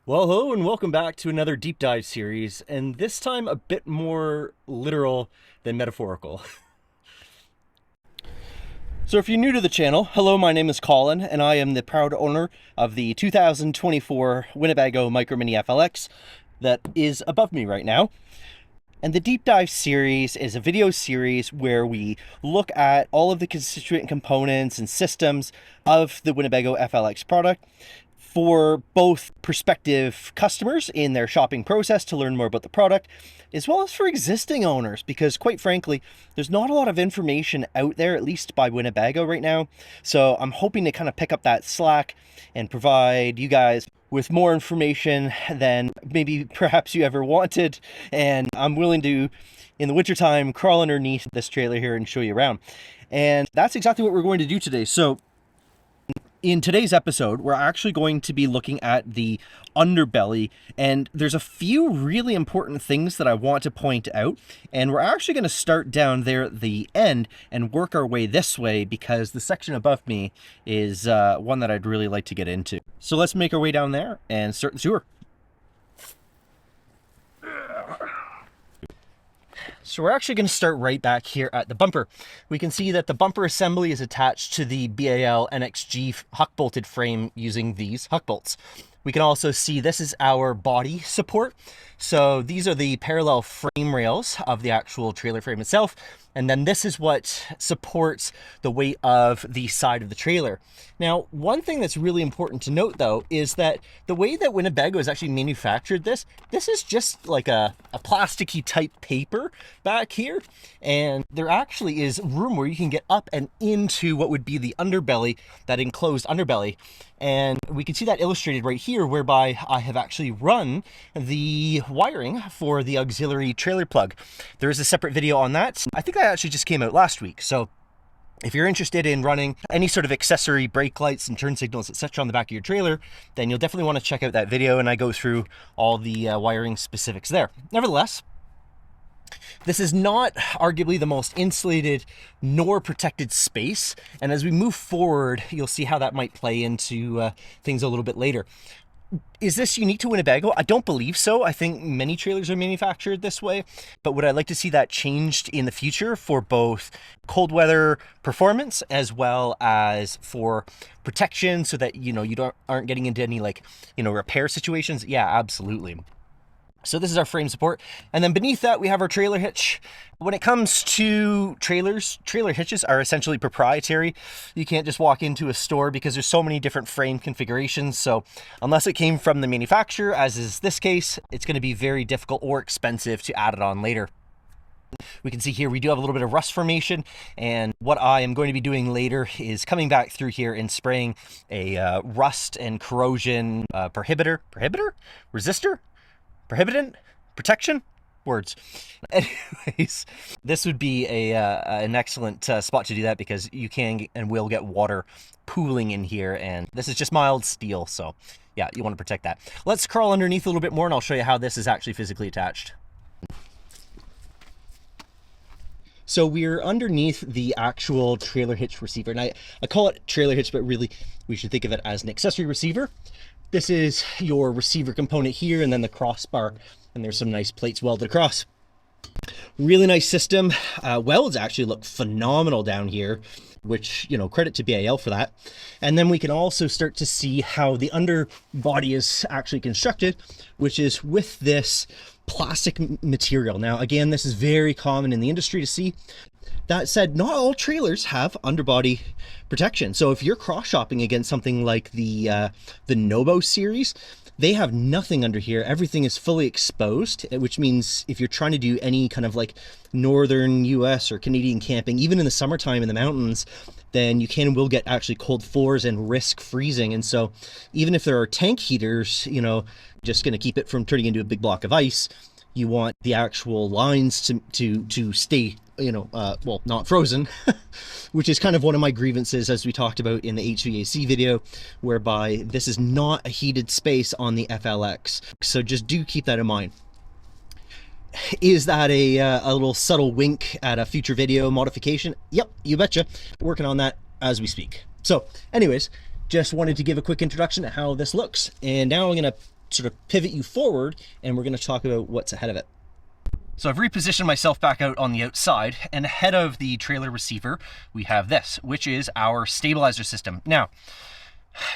Well, hello and welcome back to another deep dive series, and this time a bit more literal than metaphorical. So if you're new to the channel, hello, my name is Colin, and I am the proud owner of the 2024 Winnebago Micro Minnie FLX that is above me right now. And the deep dive series is a video series where we look at all of the constituent components and systems of the Winnebago FLX product for both prospective customers in their shopping process to learn more about the product, as well as for existing owners, because quite frankly, there's not a lot of information out there, at least by Winnebago right now. So I'm hoping to kind of pick up that slack and provide you guys with more information than maybe perhaps you ever wanted. And I'm willing to, in the wintertime, crawl underneath this trailer here and show you around. And that's exactly what we're going to do today. So in today's episode, we're actually going to be looking at the underbelly, and there's a few really important things that I want to point out, and we're actually going to start down there at the end and work our way this way because the section above me is one that I'd really like to get into. So let's make our way down there and start the tour. So we're actually going to start right back here at the bumper. We can see that the bumper assembly is attached to the BAL NXG huck bolted frame using these huck bolts. We can also see this is our body support. So these are the parallel frame rails of the actual trailer frame itself. And then this is what supports the weight of the side of the trailer. Now, one thing that's really important to note though, is that the way that Winnebago has actually manufactured this is just like a plasticky type paper back here. And there actually is room where you can get up and into what would be the underbelly, that enclosed underbelly. And we can see that illustrated right here, whereby I have actually run the wiring for the auxiliary trailer plug. There is a separate video on that. I think that actually just came out last week. So if you're interested in running any sort of accessory brake lights and turn signals, etc. on the back of your trailer, then you'll definitely want to check out that video, and I go through all the wiring specifics there. Nevertheless, this is not arguably the most insulated nor protected space, and as we move forward, you'll see how that might play into things a little bit later. Is this unique to Winnebago? I don't believe so. I think many trailers are manufactured this way, but would I like to see that changed in the future for both cold weather performance as well as for protection, so that you aren't getting into any repair situations? Yeah, absolutely. So this is our frame support. And then beneath that, we have our trailer hitch. When it comes to trailers, trailer hitches are essentially proprietary. You can't just walk into a store because there's so many different frame configurations. So unless it came from the manufacturer, as is this case, it's going to be very difficult or expensive to add it on later. We can see here we do have a little bit of rust formation, and what I am going to be doing later is coming back through here and spraying a rust and corrosion prohibitant protection words. Anyways, this would be an excellent spot to do that, because you can and will get water pooling in here, and this is just mild steel, so yeah, you want to protect that. Let's crawl underneath a little bit more and I'll show you how this is actually physically attached. So we're underneath the actual trailer hitch receiver, and I call it trailer hitch, but really we should think of it as an accessory receiver. This is your receiver component here, and then the crossbar, and there's some nice plates welded across. Really nice system. Welds actually look phenomenal down here, which, credit to BAL for that. And then we can also start to see how the underbody is actually constructed, which is with this plastic material. Now, again, this is very common in the industry to see. That said, not all trailers have underbody protection. So if you're cross-shopping against something like the Nobo series, they have nothing under here. Everything is fully exposed, which means if you're trying to do any kind of like northern US or Canadian camping, even in the summertime in the mountains, then you can and will get actually cold floors and risk freezing. And so even if there are tank heaters, just going to keep it from turning into a big block of ice, you want the actual lines to stay, well, not frozen, which is kind of one of my grievances, as we talked about in the HVAC video, whereby this is not a heated space on the FLX. So just do keep that in mind. Is that a little subtle wink at a future video modification? Yep, you betcha. Working on that as we speak. So anyways, just wanted to give a quick introduction to how this looks. And now I'm going to sort of pivot you forward, and we're going to talk about what's ahead of it. So I've repositioned myself back out on the outside, and ahead of the trailer receiver, we have this, which is our stabilizer system. Now,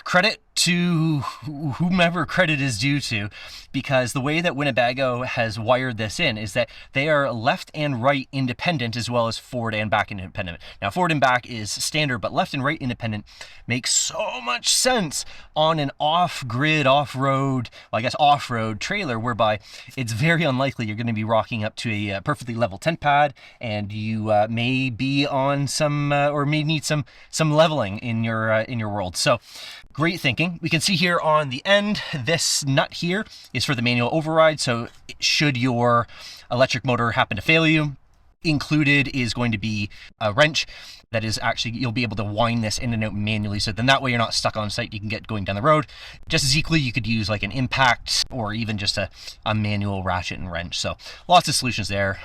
credit to whomever credit is due to, because the way that Winnebago has wired this in is that they are left and right independent as well as forward and back independent. Now, forward and back is standard, but left and right independent makes so much sense on an off-grid, off-road, well, I guess off-road trailer, whereby it's very unlikely you're going to be rocking up to a perfectly level tent pad, and you may be on some or may need some leveling in your world. So great thinking. We can see here on the end, this nut here is for the manual override. So should your electric motor happen to fail you, included is going to be a wrench that is actually, you'll be able to wind this in and out manually. So then that way you're not stuck on site. You can get going down the road. Just as equally, you could use like an impact or even just a manual ratchet and wrench. So lots of solutions there.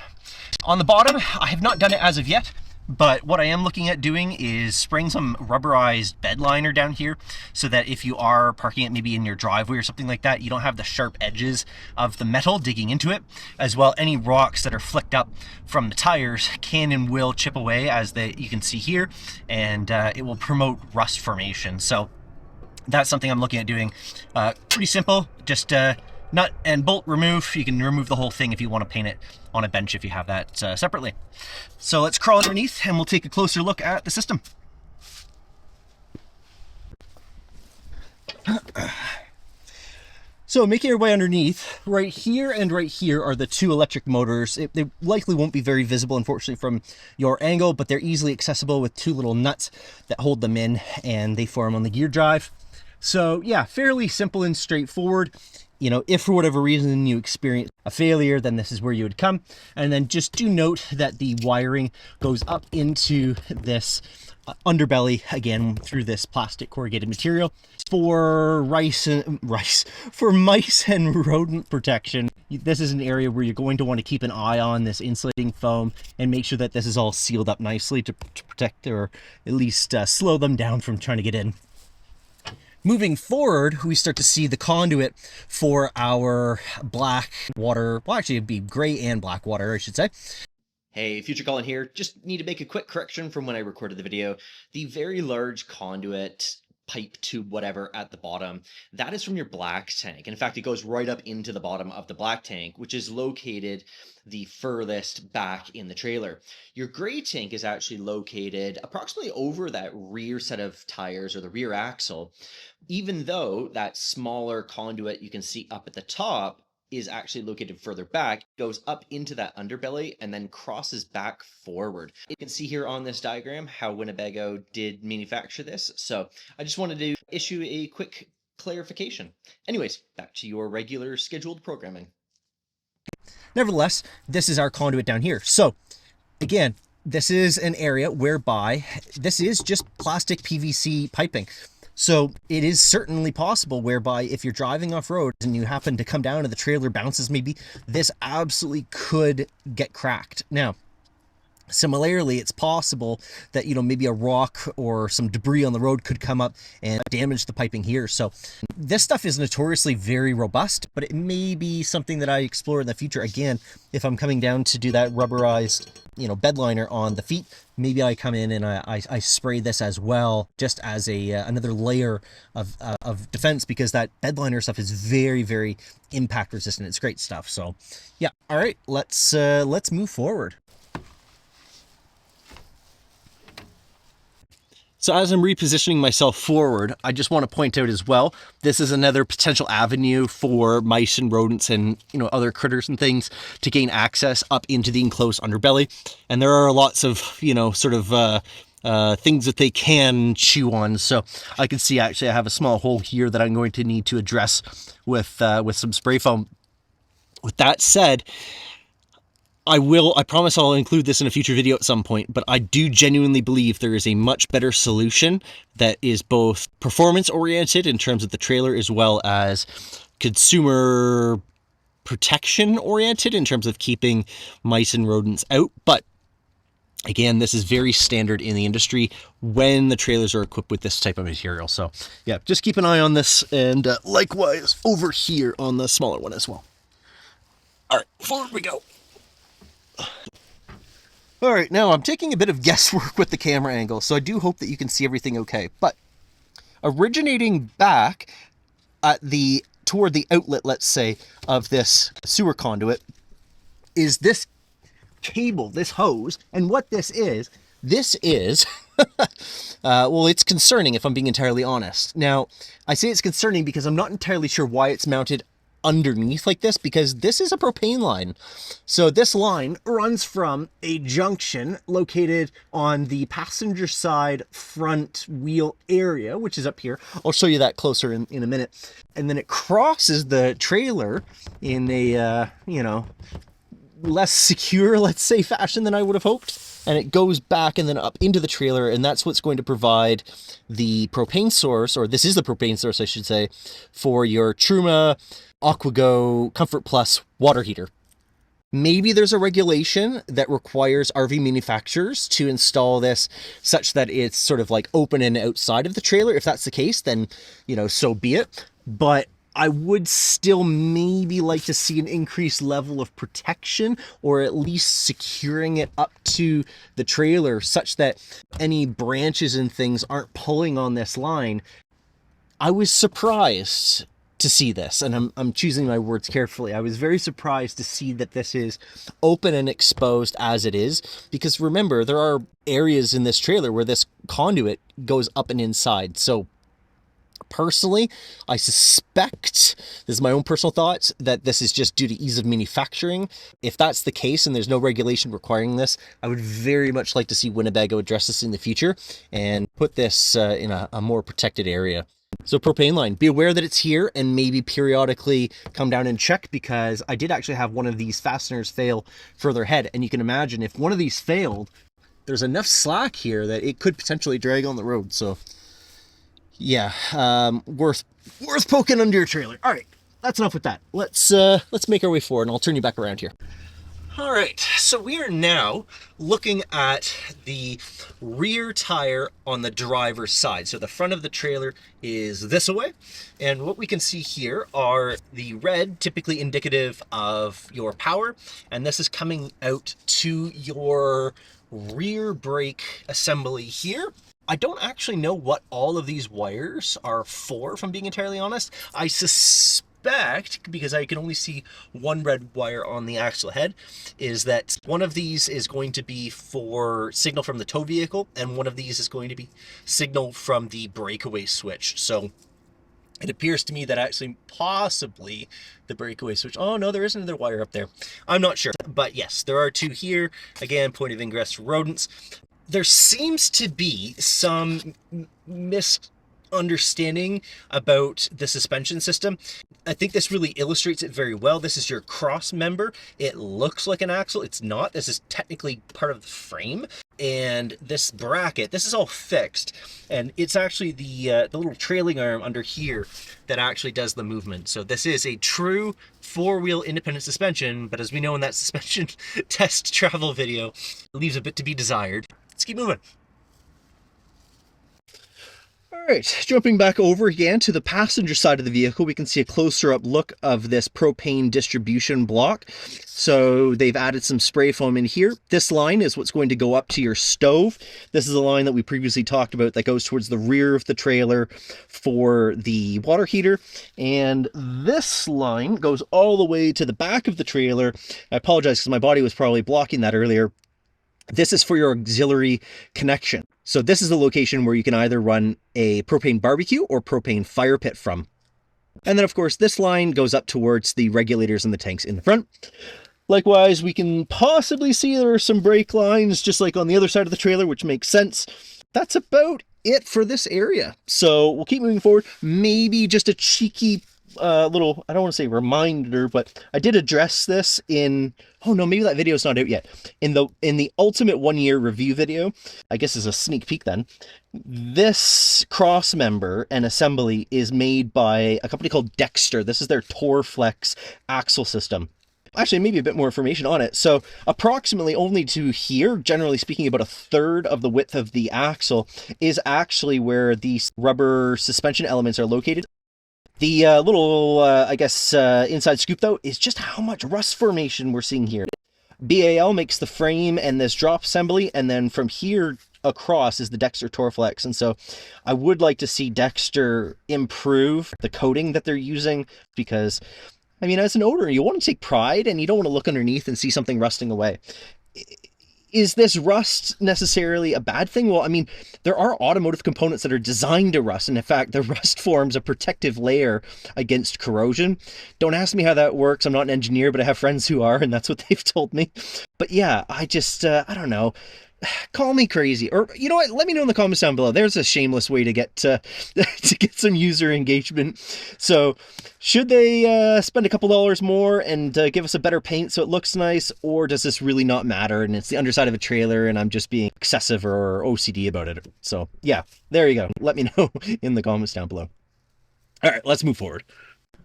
On the bottom, I have not done it as of yet, but what I am looking at doing is spraying some rubberized bed liner down here so that if you are parking it maybe in your driveway or something like that, you don't have the sharp edges of the metal digging into it. As well, any rocks that are flicked up from the tires can and will chip away, as you can see here, and it will promote rust formation. So that's something I'm looking at doing. Pretty simple, just nut and bolt remove. You can remove the whole thing if you want to paint it on a bench if you have that separately. So let's crawl underneath and we'll take a closer look at the system. So making our way underneath, right here and right here are the two electric motors. They likely won't be very visible, unfortunately, from your angle, but they're easily accessible with two little nuts that hold them in, and they form on the gear drive. So yeah, fairly simple and straightforward. You know, if for whatever reason you experience a failure, then this is where you would come. And then just do note that the wiring goes up into this underbelly, again, through this plastic corrugated material. For mice and rodent protection, this is an area where you're going to want to keep an eye on this insulating foam and make sure that this is all sealed up nicely to protect, or at least slow them down from trying to get in. Moving forward, we start to see the conduit for our black water. Well, actually, it'd be gray and black water, I should say. Hey, Future Colin here. Just need to make a quick correction from when I recorded the video. The very large conduit pipe tube, whatever, at the bottom, that is from your black tank. In fact, it goes right up into the bottom of the black tank, which is located the furthest back in the trailer. Your gray tank is actually located approximately over that rear set of tires, or the rear axle, even though that smaller conduit you can see up at the top is actually located further back, goes up into that underbelly and then crosses back forward. You can see here on this diagram how Winnebago did manufacture this. So I just wanted to issue a quick clarification. Anyways, back to your regular scheduled programming. Nevertheless, this is our conduit down here. So again, this is an area whereby this is just plastic PVC piping. So it is certainly possible whereby if you're driving off-road and you happen to come down and the trailer bounces maybe, this absolutely could get cracked. Now, similarly, it's possible that, you know, maybe a rock or some debris on the road could come up and damage the piping here. So this stuff is notoriously very robust, but it may be something that I explore in the future. Again, if I'm coming down to do that rubberized, you know, bed liner on the feet, maybe I come in and I spray this as well, just as a another layer of defense, because that bed liner stuff is very, very impact resistant. It's great stuff. So yeah, all right, let's move forward. So as I'm repositioning myself forward, I just want to point out as well, this is another potential avenue for mice and rodents and, you know, other critters and things to gain access up into the enclosed underbelly. And there are lots of, you know, sort of things that they can chew on. So I can see actually I have a small hole here that I'm going to need to address with some spray foam. With that said, I promise I'll include this in a future video at some point, but I do genuinely believe there is a much better solution that is both performance oriented in terms of the trailer as well as consumer protection oriented in terms of keeping mice and rodents out. But Again, this is very standard in the industry when the trailers are equipped with this type of material. So yeah, just keep an eye on this, and likewise over here on the smaller one as well. All right, forward we go. All right, now I'm taking a bit of guesswork with the camera angle, so I do hope that you can see everything okay. But originating back at toward the outlet, let's say, of this sewer conduit is this cable, this hose. And what this is well, it's concerning if I'm being entirely honest. Now, I say it's concerning because I'm not entirely sure why it's mounted underneath like this, because this is a propane line. So this line runs from a junction located on the passenger side front wheel area, which is up here. I'll show you that closer in a minute. And then it crosses the trailer in a, less secure, let's say, fashion than I would have hoped. And it goes back and then up into the trailer, and that's what's going to provide the propane source, or this is the propane source, I should say, for your Truma AquaGo Comfort Plus water heater. Maybe there's a regulation that requires RV manufacturers to install this such that it's sort of like open and outside of the trailer. If that's the case, then, so be it. But I would still maybe like to see an increased level of protection, or at least securing it up to the trailer such that any branches and things aren't pulling on this line. I was surprised to see this, and I'm choosing my words carefully. I was very surprised to see that this is open and exposed as it is, because remember, there are areas in this trailer where this conduit goes up and inside. So personally, I suspect, this is my own personal thoughts, that this is just due to ease of manufacturing. If that's the case and there's no regulation requiring this, I would very much like to see Winnebago address this in the future and put this in a more protected area. So propane line, be aware that it's here, and maybe periodically come down and check, because I did actually have one of these fasteners fail further ahead. And you can imagine if one of these failed, there's enough slack here that it could potentially drag on the road. So yeah, worth poking under your trailer. All right, that's enough with that. Let's make our way forward, and I'll turn you back around here. All right, so we are now looking at the rear tire on the driver's side. So the front of the trailer is this way, and what we can see here are the red, typically indicative of your power, and this is coming out to your rear brake assembly here. I don't actually know what all of these wires are for, if I'm being entirely honest. I suspect, because I can only see one red wire on the axle head, is that one of these is going to be for signal from the tow vehicle, and one of these is going to be signal from the breakaway switch. So it appears to me that actually possibly the breakaway switch, oh no, there is another wire up there. I'm not sure, but yes, there are two here. Again, point of ingress for rodents. There seems to be some misunderstanding about the suspension system. I think this really illustrates it very well. This is your cross member. It looks like an axle. It's not. This is technically part of the frame. And this bracket, this is all fixed. And it's actually the little trailing arm under here that actually does the movement. So this is a true four-wheel independent suspension, but as we know in that suspension test travel video, it leaves a bit to be desired. Let's keep moving. All right, jumping back over again to the passenger side of the vehicle, we can see a closer up look of this propane distribution block. So they've added some spray foam in here. This line is what's going to go up to your stove. This is a line that we previously talked about that goes towards the rear of the trailer for the water heater. And this line goes all the way to the back of the trailer. I apologize because my body was probably blocking that earlier. This is for your auxiliary connection. So this is the location where you can either run a propane barbecue or propane fire pit from. And then of course, this line goes up towards the regulators and the tanks in the front. Likewise, we can possibly see there are some brake lines just like on the other side of the trailer, which makes sense. That's about it for this area. So we'll keep moving forward. Maybe just a cheeky little, I don't want to say reminder, but I did address this in, oh no, maybe that video's not out yet. In the ultimate 1 year review video, I guess is a sneak peek then. This cross member and assembly is made by a company called Dexter. This is their Torflex axle system. actually maybe a bit more information on it. So approximately only to here, generally speaking, about a third of the width of the axle is actually where these rubber suspension elements are located. The little, I guess, inside scoop, though, is just how much rust formation we're seeing here. BAL makes the frame and this drop assembly, and then from here across is the Dexter Torflex. And so I would like to see Dexter improve the coating that they're using, because, I mean, as an owner, you want to take pride and you don't want to look underneath and see something rusting away. Is this rust necessarily a bad thing? Well, I mean, there are automotive components that are designed to rust, and in fact, the rust forms a protective layer against corrosion. Don't ask me how that works. I'm not an engineer, but I have friends who are, and that's what they've told me. But yeah, I don't know. Call me crazy, or you know what, let me know in the comments down below. There's a shameless way to get to get some user engagement. So should they spend a couple dollars more and give us a better paint so it looks nice, or does this really not matter and it's the underside of a trailer and I'm just being excessive or OCD about it? So yeah, there you go. Let me know in the comments down below. All right, let's move forward.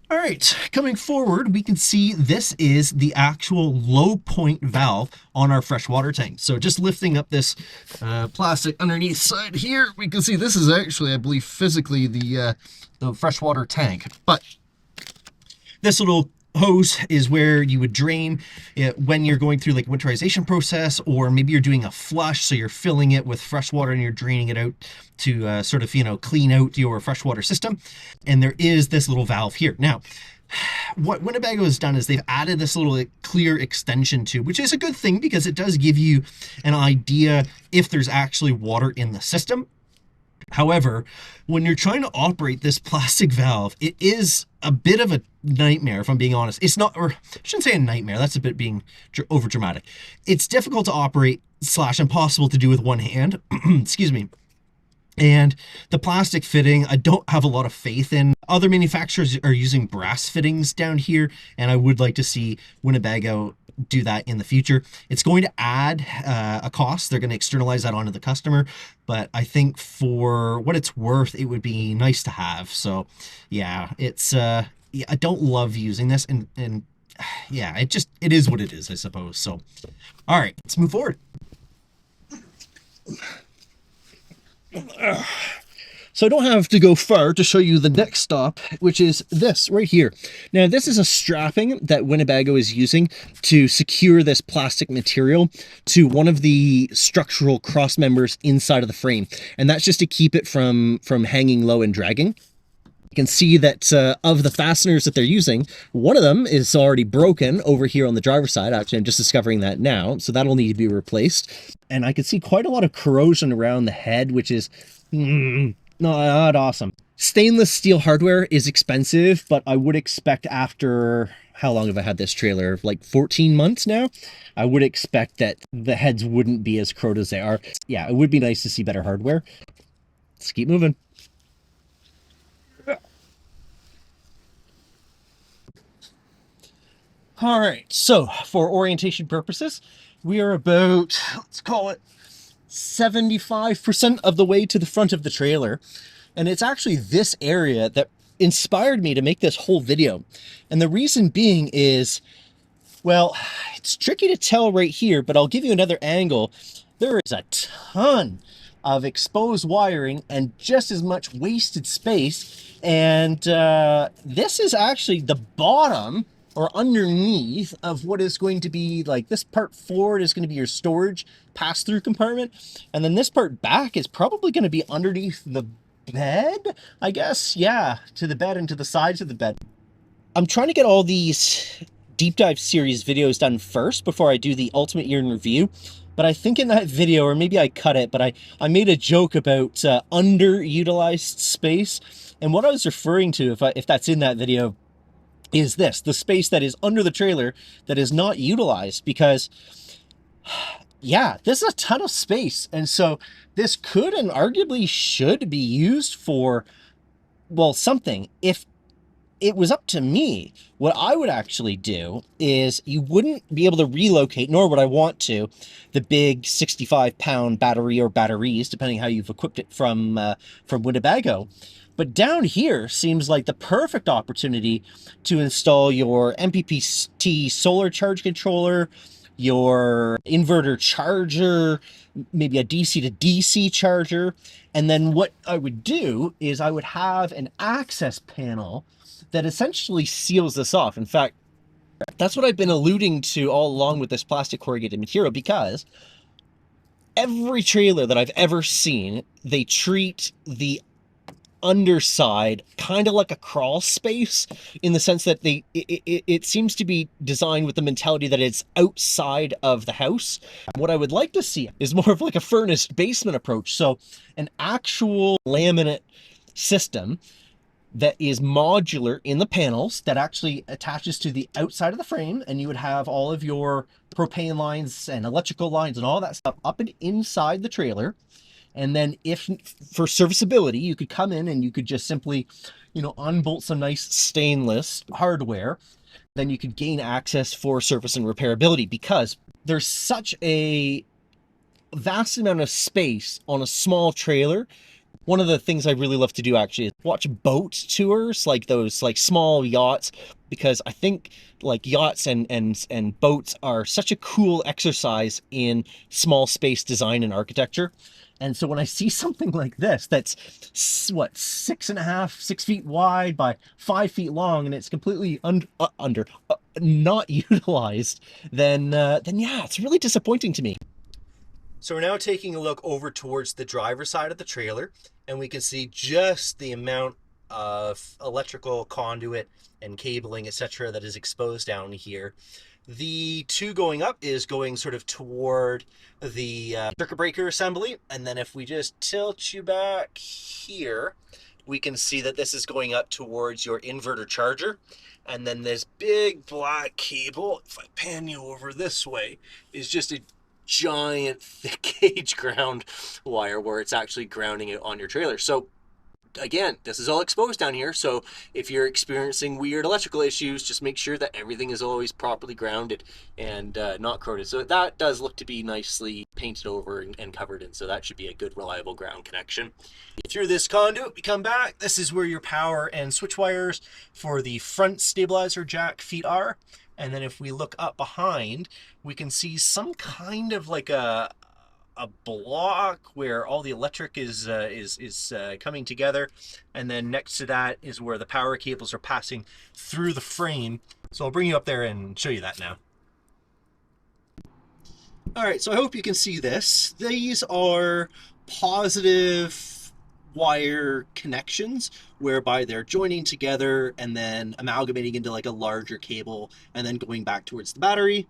All right, coming forward, we can see this is the actual low point valve on our freshwater tank. So just lifting up this plastic underneath side here, we can see this is actually, I believe, physically the freshwater tank. But this little hose is where you would drain it when you're going through like winterization process, or maybe you're doing a flush, so you're filling it with fresh water and you're draining it out to sort of, you know, clean out your freshwater system. And there is this little valve here. Now, what Winnebago has done is they've added this little clear extension tube, which is a good thing because it does give you an idea if there's actually water in the system. However, when you're trying to operate this plastic valve, it is a bit of a nightmare, if I'm being honest. It's not, or I shouldn't say a nightmare, that's a bit being over dramatic. It's difficult to operate / impossible to do with one hand. Excuse me. And the plastic fitting, I don't have a lot of faith in. Other manufacturers are using brass fittings down here, and I would like to see Winnebago do that in the future. It's going to add a cost. They're going to externalize that onto the customer, but I think for what it's worth, it would be nice to have. So yeah, it's yeah, I don't love using this, and yeah, it is what it is, I suppose. So all right, let's move forward. So I don't have to go far to show you the next stop, which is this right here. Now, this is a strapping that Winnebago is using to secure this plastic material to one of the structural cross members inside of the frame. And that's just to keep it from hanging low and dragging. You can see that of the fasteners that they're using, one of them is already broken over here on the driver's side. Actually, I'm just discovering that now. So that'll need to be replaced. And I can see quite a lot of corrosion around the head, which is not awesome. Stainless steel hardware is expensive, but I would expect after, how long have I had this trailer? Like 14 months now? I would expect that the heads wouldn't be as corroded as they are. Yeah, it would be nice to see better hardware. Let's keep moving. All right, so for orientation purposes, we are about, let's call it 75% of the way to the front of the trailer. And it's actually this area that inspired me to make this whole video. And the reason being is, well, it's tricky to tell right here, but I'll give you another angle. There is a ton of exposed wiring and just as much wasted space. And this is actually the bottom or underneath of what is going to be like this part forward is going to be your storage pass-through compartment. And then this part back is probably going to be underneath the bed, I guess. Yeah, to the bed and to the sides of the bed. I'm trying to get all these deep dive series videos done first before I do the ultimate year in review. But I think in that video, or maybe I cut it, but I made a joke about underutilized space. And what I was referring to, if that's in that video, is this, the space that is under the trailer that is not utilized, because yeah, this is a ton of space. And so this could and arguably should be used for, well, something. If it was up to me, what I would actually do is you wouldn't be able to relocate, nor would I want to, the big 65-pound battery or batteries, depending how you've equipped it from Winnebago. But down here seems like the perfect opportunity to install your MPPT solar charge controller, your inverter charger, maybe a DC to DC charger. And then what I would do is I would have an access panel that essentially seals this off. In fact, that's what I've been alluding to all along with this plastic corrugated material, because every trailer that I've ever seen, they treat the underside kind of like a crawl space, in the sense that it seems to be designed with the mentality that it's outside of the house. What I would like to see is more of like a furnished basement approach. So an actual laminate system that is modular in the panels that actually attaches to the outside of the frame, and you would have all of your propane lines and electrical lines and all that stuff up and inside the trailer. And then if for serviceability, you could come in and you could just simply, you know, unbolt some nice stainless hardware. Then you could gain access for service and repairability, because there's such a vast amount of space on a small trailer. One of the things I really love to do actually is watch boat tours, like those like small yachts, because I think like yachts and boats are such a cool exercise in small space design and architecture. And so when I see something like this, that's what, 6 feet wide by 5 feet long, and it's completely not utilized, then yeah, it's really disappointing to me. So we're now taking a look over towards the driver's side of the trailer, and we can see just the amount of electrical conduit and cabling, etc., that is exposed down here. The two going up is going sort of toward the circuit breaker assembly, and then if we just tilt you back here, we can see that this is going up towards your inverter charger. And then this big black cable, if I pan you over this way, is just a giant thick gauge ground wire where it's actually grounding it on your trailer. So again, this is all exposed down here, so if you're experiencing weird electrical issues, just make sure that everything is always properly grounded and not corroded. So that does look to be nicely painted over and covered in, so that should be a good reliable ground connection. Through this conduit, we come back. This is where your power and switch wires for the front stabilizer jack feet are. And then if we look up behind, we can see some kind of like a block where all the electric is coming together, and then next to that is where the power cables are passing through the frame. So I'll bring you up there and show you that now. All right, so I hope you can see this. These are positive wire connections whereby they're joining together and then amalgamating into like a larger cable and then going back towards the battery.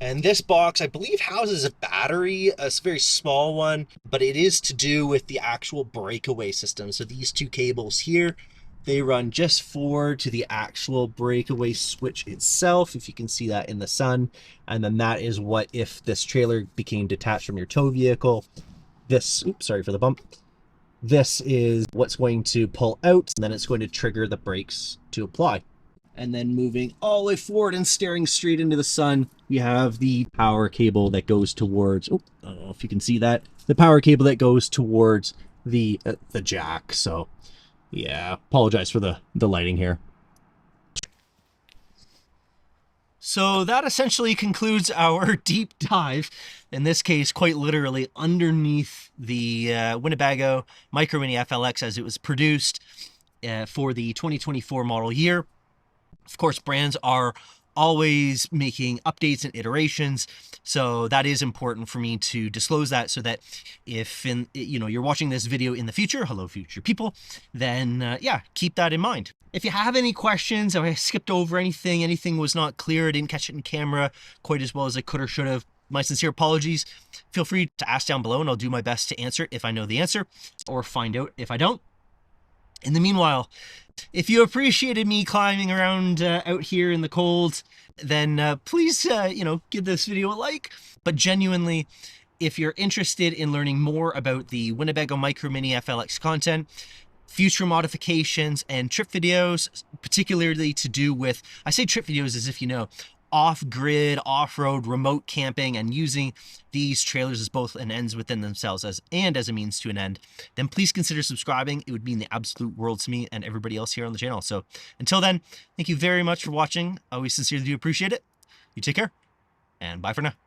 And this box, I believe, houses a battery, a very small one, but it is to do with the actual breakaway system. So these two cables here, they run just forward to the actual breakaway switch itself, if you can see that in the sun. And then that is what, if this trailer became detached from your tow vehicle, this, oops, sorry for the bump. This is what's going to pull out, and then it's going to trigger the brakes to apply. And then moving all the way forward and staring straight into the sun, we have the power cable that goes towards, oh, I don't know if you can see that, the power cable that goes towards the jack. So yeah, apologize for the lighting here. So that essentially concludes our deep dive, in this case quite literally underneath the Winnebago Micro Mini FLX as it was produced for the 2024 model year. Of course, brands are always making updates and iterations, so that is important for me to disclose that, so that if you're watching this video in the future, hello future people, then yeah, keep that in mind. If you have any questions, if I skipped over anything was not clear, I didn't catch it in camera quite as well as I could or should have, my sincere apologies. Feel free to ask down below and I'll do my best to answer if I know the answer, or find out if I don't. In the meanwhile, if you appreciated me climbing around out here in the cold, then please, give this video a like. But genuinely, if you're interested in learning more about the Winnebago Micro Mini FLX content, future modifications, and trip videos, particularly to do with, I say trip videos as if you know, off-grid, off-road, remote camping, and using these trailers as both an ends within themselves as a means to an end, then please consider subscribing. It would mean the absolute world to me and everybody else here on the channel. So until then, thank you very much for watching. We sincerely do appreciate it. You take care, and bye for now.